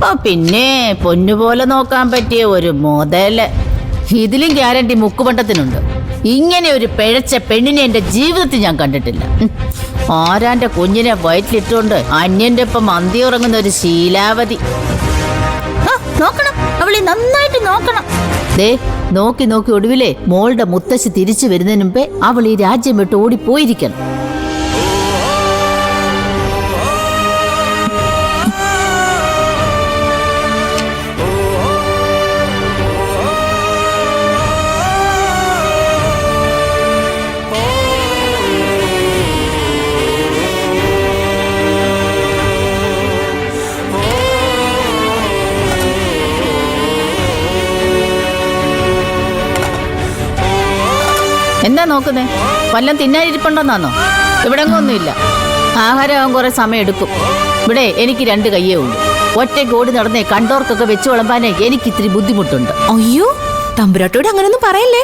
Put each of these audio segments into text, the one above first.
ഓ പിന്നെ പൊന്നുപോലെ നോക്കാൻ പറ്റിയ ഒരു മുതല്. ഇതിലും ഗ്യാരണ്ടി മുക്കുപണ്ടത്തിനുണ്ട്. ഇങ്ങനെ ഒരു പിഴച്ച പെണ്ണിനെ എന്റെ ജീവിതത്തിൽ ഞാൻ കണ്ടിട്ടില്ല. ആരാന്റെ കുഞ്ഞിനെ വയറ്റിലിട്ടുകൊണ്ട് അന്യന്റെ ഒപ്പം മന്തി ഉറങ്ങുന്ന ഒരു ശീലാവതി. നോക്കണം, അവളെ നന്നായിട്ട് നോക്കണം. ദേ നോക്കി നോക്കി ഒടുവിലേ മോളുടെ മുത്തശ്ശി തിരിച്ചു വരുന്നതിന് മുമ്പേ അവൾ ഈ രാജ്യം വിട്ട് ഓടിപ്പോയിരിക്കണം. എന്താ നോക്കുന്നേ? വല്ലം തിന്നാനിരിപ്പുണ്ടെന്നാന്നോ? ഇവിടെ ഒന്നുമില്ല. ആഹാരം കുറെ സമയം എടുക്കും. ഇവിടെ എനിക്ക് 2 കയ്യേ ഉള്ളൂ. ഒറ്റയ്ക്ക് ഓടി നടന്നേ കണ്ടോർക്കൊക്കെ വെച്ച് വിളമ്പാനേ എനിക്ക് ഇത്തിരി ബുദ്ധിമുട്ടുണ്ട്. അയ്യോ, തമ്പുരാട്ടോട് അങ്ങനൊന്നും പറയല്ലേ.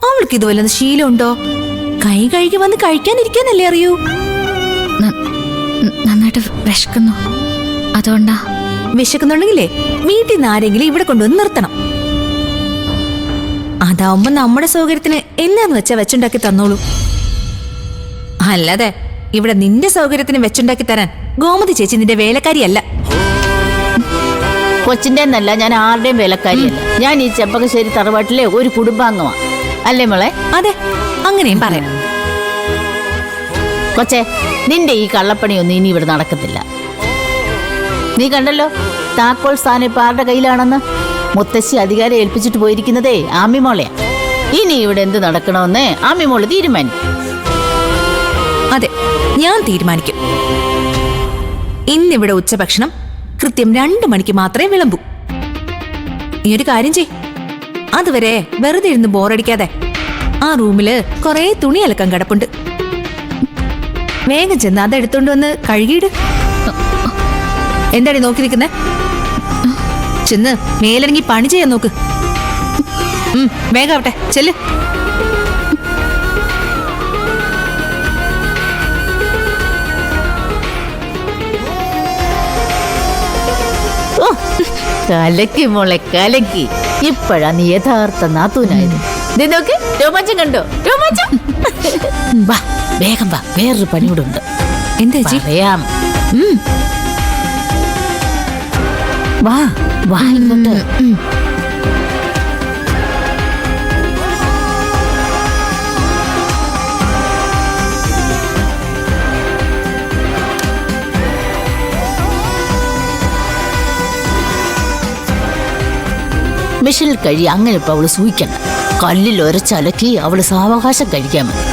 അവൾക്ക് ഇതുപോലെ ശീലമുണ്ടോ? കൈ കഴുകി വന്ന് കഴിക്കാനിരിക്കാനല്ലേ അറിയൂ. നന്നായിട്ട് വിശക്കുന്നു, അതുകൊണ്ടാ. വിശക്കുന്നുണ്ടെങ്കിലേ വീട്ടിൽ നിന്ന് ആരെങ്കിലും ഇവിടെ കൊണ്ടുവന്ന് നിർത്തണം. അതാവുമ്പോ നമ്മുടെ സൗകര്യത്തിന് എന്താന്ന് വെച്ചാ വെച്ചുണ്ടാക്കി തന്നോളൂ. അല്ലാതെ ഇവിടെ നിന്റെ സൗകര്യത്തിന് വെച്ചുണ്ടാക്കി തരാൻ ഗോമതി ചേച്ചി നിന്റെ വേലക്കാരിയല്ല. കൊച്ചിന്റെ എന്നല്ല, ഞാൻ ആരുടെയും വേലക്കാരിയല്ല. ഞാൻ ഈ ചെമ്പകശ്ശേരി തറവാട്ടിലെ ഒരു കുടുംബാംഗമാണ്. അല്ലേ മോളെ? അതെ, അങ്ങനെയും പറയാം. കൊച്ചെ, നിന്റെ ഈ കള്ളപ്പണിയൊന്നും ഇനി ഇവിടെ നടക്കത്തില്ല. നീ കണ്ടല്ലോ താക്കോൽ സ്ഥാനം ഇപ്പൊ ആരുടെ കയ്യിലാണെന്ന്. മുത്തശ്ശി അധികാരം ഏൽപ്പിച്ചിട്ട് പോയിരിക്കുന്നതേ ആമിമോളെയാ. ഇനി ഇവിടെ എന്ത് നടക്കണമെന്ന് ആമിമോള് തീരുമാനിക്കും. അതെ, ഞാൻ തീരുമാനിക്കും. ഇന്നിവിടെ ഉച്ചഭക്ഷണം കൃത്യം 2 മണിക്ക് മാത്രമേ വിളമ്പൂ. ഈ ഒരു കാര്യം ചെയ്. അതുവരെ വെറുതെ ഇരുന്ന് ബോറടിക്കാതെ ആ റൂമില് കുറെ തുണി അലക്കാൻ കിടപ്പുണ്ട്. വേഗം ചെന്ന് അതെടുത്തോണ്ട് വന്ന് കഴുകിയിട്. എന്താടി നോക്കി നിൽക്കുന്നേ? ചെന്ന് മേലിറങ്ങി പണി ചെയ്യാൻ നോക്ക്. വേഗാവട്ടെ, ചെല്ല്. കലക്കി മോളെ കലക്കി. ഇപ്പോഴാ നീ യഥാർത്ഥ നാത്തൂനായത്. നോക്ക്, രോമാഞ്ചം കണ്ടോ? രോമാഞ്ചം. വാ വേഗം വാ, വേറൊരു പണിയൂടെ ഉണ്ട്. എന്താ പറയാം. വാ വാ ഇങ്ങോട്ട്. മിഷനിൽ കഴി അങ്ങനെ ഇപ്പൊ അവള് സൂയിക്കണ്ട. കല്ലിൽ ഒരച്ചലക്കി അവള് സാവകാശം കഴിക്കാൻ മതി.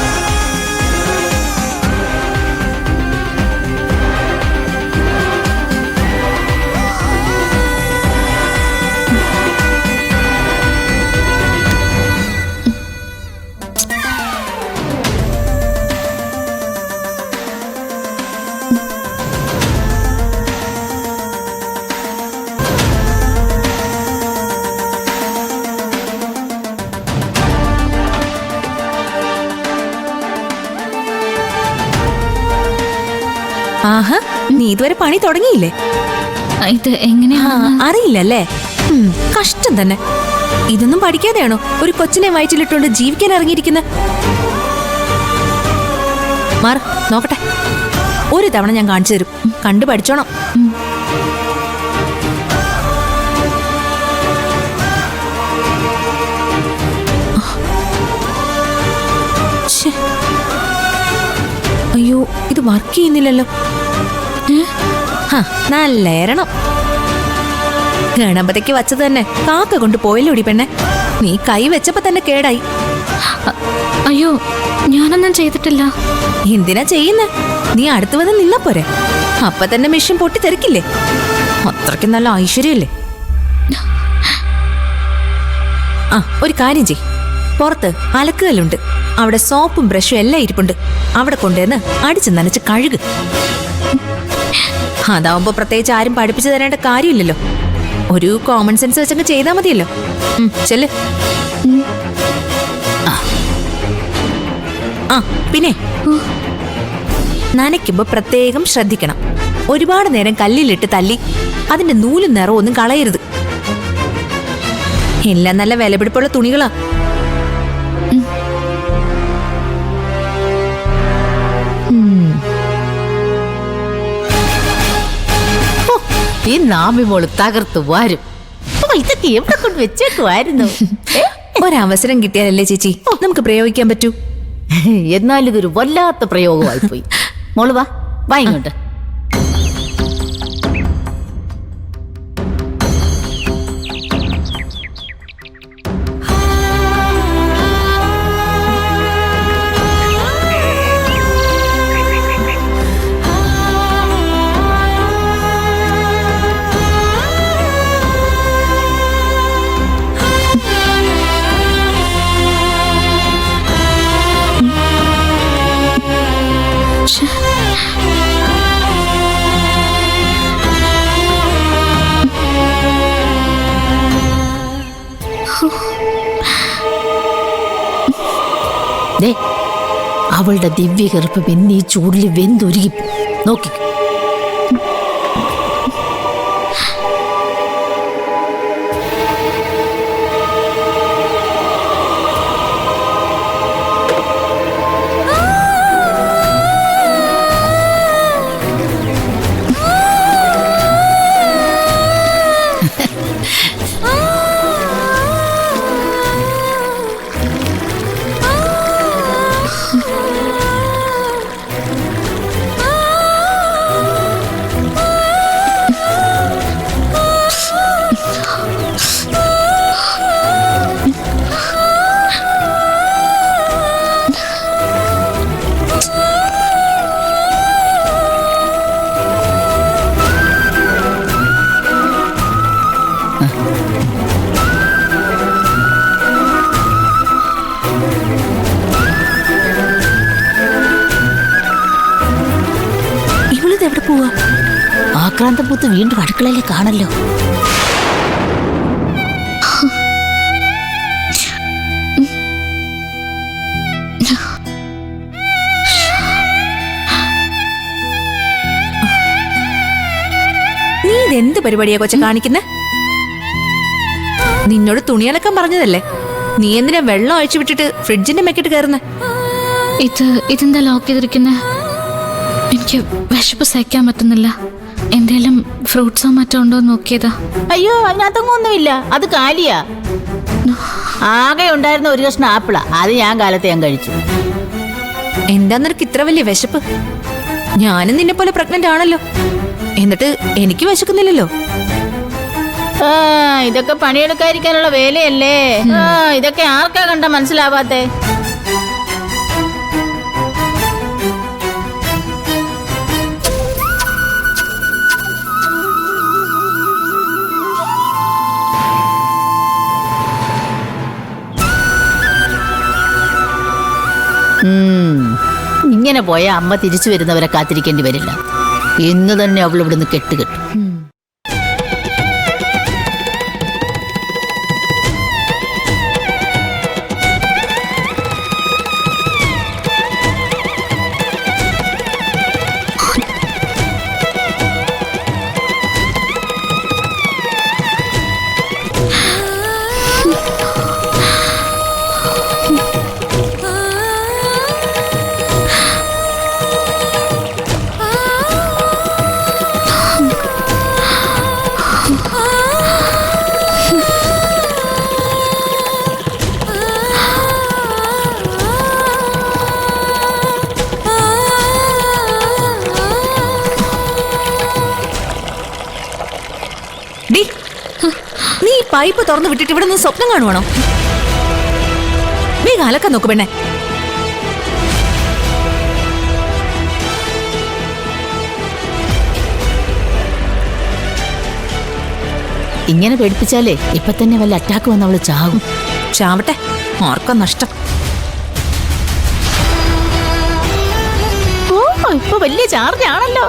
ആഹാ, നീ ഇതുവരെ പണി തുടങ്ങിയില്ലേ? ഇത് എങ്ങനെയാ അറിയില്ലല്ലേ? കഷ്ടം തന്നെ. ഇതൊന്നും പഠിക്കാതെയാണോ ഒരു കൊച്ചിനെ വയറ്റിലിട്ടുകൊണ്ട് ജീവിക്കാൻ ഇറങ്ങിയിരിക്കുന്നത്? മാറ, നോക്കട്ടെ. ഒരു തവണ ഞാൻ കാണിച്ചു തരും, കണ്ടു പഠിച്ചോണം. അയ്യോ, ഇത് വർക്ക് ചെയ്യുന്നില്ലല്ലോ. നല്ല ഏരണം. ഗണപതിക്ക് വച്ചത് തന്നെ കാക്ക കൊണ്ട് പോയല്ലോടി പെണ്ണെ. നീ കൈ വെച്ചപ്പോ തന്നെ കേടായി. അയ്യോ, ഞാനൊന്നും ചെയ്തിട്ടില്ല. എന്തിനാ ചെയ്യുന്നേ? നീ അടുത്ത് വന്ന് നിന്നാ പോരെ. അപ്പൊ തന്നെ മെഷീൻ പൊട്ടി തെറിക്കില്ലേ? അത്രയ്ക്ക് നല്ല ഐശ്വര്യല്ലേ. ഒരു കാര്യം ചെയ്. പുറത്ത് അലക്കുകല്ലുണ്ട്, അവിടെ സോപ്പും ബ്രഷും എല്ലാം ഇരിപ്പുണ്ട്. അവിടെ കൊണ്ടുവന്ന് അടിച്ച് നനച്ച് കഴുകു. അതാവുമ്പോ പ്രത്യേകിച്ച് ആരും പഠിപ്പിച്ചു തരേണ്ട കാര്യമില്ലല്ലോ. ഒരു കോമൺ സെൻസ് വെച്ചങ്ങ് ചെയ്താൽ മതിയല്ലോ. ചെല്ല്. പിന്നെ നനയ്ക്കുമ്പോ പ്രത്യേകം ശ്രദ്ധിക്കണം. ഒരുപാട് നേരം കല്ലിലിട്ട് തല്ലി അതിന്റെ നൂലും നിറവും ഒന്നും കളയരുത്. എല്ലാം നല്ല വിലപിടിപ്പുള്ള തുണികളാ. ഈ നാമി മോള് തകർത്തു വാരും. ഇതൊക്കെ എവിടെ കൊണ്ട് വെച്ചേക്കുമായിരുന്നു? ഒരവസരം കിട്ടിയാലല്ലേ ചേച്ചി നമുക്ക് പ്രയോഗിക്കാൻ പറ്റൂ. എന്നാലും ഇതൊരു വല്ലാത്ത പ്രയോഗമായി പോയി. മോള് വാ ഇങ്ങോട്ട്. ദേ, അവളുടെ ദിവ്യഗർഭം എന്നീ ചൂടിൽ വെന്തൊരുകി നോക്കി. എവിടെ പോവാ? ആക്രാന്തപൂത്ത് വീണ്ടും അടുക്കളയിലെ കാണല്ലോ. നീ ഇതെന്ത് പരിപാടിയാ കൊച്ച കാണിക്കുന്നെ? നിന്നോട് തുണിയലക്കാൻ പറഞ്ഞതല്ലേ? നീ എന്തിനാ വെള്ളം അഴിച്ചു വിട്ടിട്ട് ഫ്രിഡ്ജിന്റെ മെക്കിട്ട് കയറുന്നേ? ഇതെന്താ ലോക്ക് ചെയ്തിരിക്കുന്നെ? എനിക്ക് വിശപ്പ് സഹിക്കാൻ പറ്റുന്നില്ല. എന്തേലും ഫ്രൂട്ട്സോ മറ്റോ ഉണ്ടോ നോക്കിയതാ. അയ്യോ, അതിനകത്തൊന്നും ഒന്നുമില്ല. അത് കാലിയാ. ആകെ ഉണ്ടായിരുന്ന ഒരു കഷ്ണം ആപ്പിളാ. അത് ഞാൻ കാലത്ത് ഞാൻ കഴിച്ചു. എന്താ നിനക്ക് ഇത്ര വലിയ വിശപ്പ്? ഞാനും നിന്നെ പോലെ പ്രഗ്നന്റ് ആണല്ലോ, എന്നിട്ട് എനിക്ക് വിശക്കുന്നില്ലല്ലോ. ഇതൊക്കെ പണിയെടുക്കാതിരിക്കാനുള്ള വേലയല്ലേ? ഇതൊക്കെ ആർക്കാ കണ്ട മനസ്സിലാവാത്തെ? ഇങ്ങനെ പോയ അമ്മ തിരിച്ചു വരുന്നവരെ കാത്തിരിക്കേണ്ടി വരില്ല. ഇന്ന് തന്നെ അവൾ ഇവിടുന്ന് കെട്ടുകെട്ടും. നീ പൈപ്പ് തുറന്നു വിട്ടിട്ട് ഇവിടെ നിന്ന് സ്വപ്നം കാണുവാണോ? നീ കാലക്കാൻ നോക്ക് പെണ്ണെ. ഇങ്ങനെ പേടിപ്പിച്ചാലേ ഇപ്പൊ തന്നെ വല്ല അറ്റാക്ക് വന്ന് അവള് ചാവും. ചാവട്ടെ, ആർക്കാ നഷ്ടം? ഇപ്പൊ വലിയ ചാർജ് ആണല്ലോ.